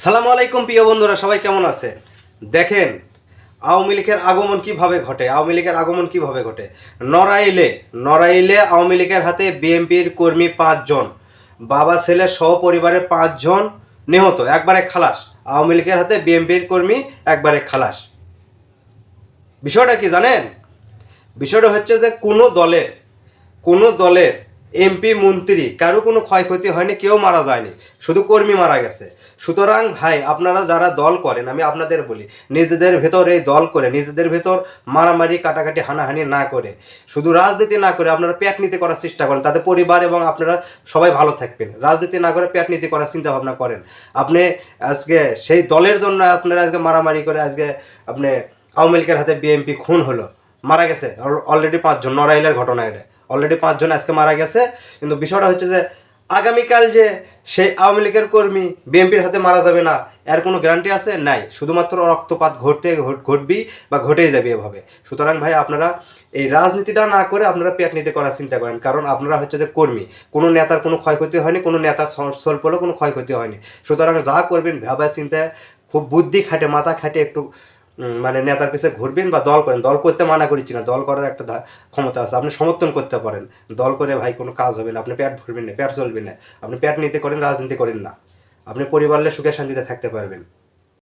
সালামু আলাইকুম প্রিয় বন্ধুরা, সবাই কেমন আছেন? দেখেন আওয়ামী লীগের আগমন কিভাবে ঘটে। নড়াইলে আওয়ামী লীগের হাতে বিএনপির কর্মী 5 জন, বাবা ছেলে সহপরিবারে 5 জন নিহত, একবারে খালাস। আওয়ামী লীগের হাতে বিএনপির কর্মী একবারে খালাস। বিষয়টা কি জানেন? বিষয়টা হচ্ছে যে কোনো দলের এমপি মন্ত্রী কারো কোনো ক্ষয়ক্ষতি হয়নি, কেউ মারা যায়নি, শুধু কর্মী মারা গেছে। সুতরাং ভাই, আপনারা যারা দল করেন, আমি আপনাদের বলি, নিজেদের ভেতর এই দল করে, নিজেদের ভেতর মারামারি কাটাকাটি হানাহানি না করে, শুধু রাজনীতি না করে আপনারা পেট নীতি করার চেষ্টা করেন, তাতে পরিবার এবং আপনারা সবাই ভালো থাকবেন। রাজনীতি না করে পেট নীতি করার চিন্তা ভাবনা করেন। আপনি আজকে সেই দলের জন্য আপনারা আজকে মারামারি করে, আজকে আপনি আওয়ামী লীগের হাতে বিএনপি খুন হলো, মারা গেছে অলরেডি 5 জন। নড়াইলের ঘটনা এটা, অলরেডি 5 জন আজকে মারা গেছে। কিন্তু বিষয়টা হচ্ছে যে আগামীকাল যে সেই আওয়ামী লীগের কর্মী বিএনপির হাতে মারা যাবে না, এর কোনো গ্যারান্টি আছে? নাই। শুধুমাত্র রক্তপাত ঘটবি বা ঘটেই যাবে এভাবে। সুতরাং ভাই, আপনারা এই রাজনীতিটা না করে আপনারা পেট নিতে করার চিন্তা করেন, কারণ আপনারা হচ্ছে যে কর্মী। কোনো নেতার কোনো ক্ষয়ক্ষতি হয়নি, কোনো নেতার স্বল্পলেও কোনো ক্ষয়ক্ষতি হয়নি। সুতরাং যা করবেন ভাবা চিন্তায়, খুব বুদ্ধি খাটে, মাথা খাটে একটু মানে নেতার পিছে ঘুরবেন বা দল করেন। দল করতে মানা করিচ্ছি না, দল করার একটা ক্ষমতা আছে, আপনি সমর্থন করতে পারেন। দল করে ভাই কোনো কাজ হবে না, আপনি পেট ভরবেন না, পেট চলবে না। আপনি পেট নিতে করেন, রাজনীতি করেন না, আপনি পরিবারের সুখে শান্তিতে থাকতে পারবেন।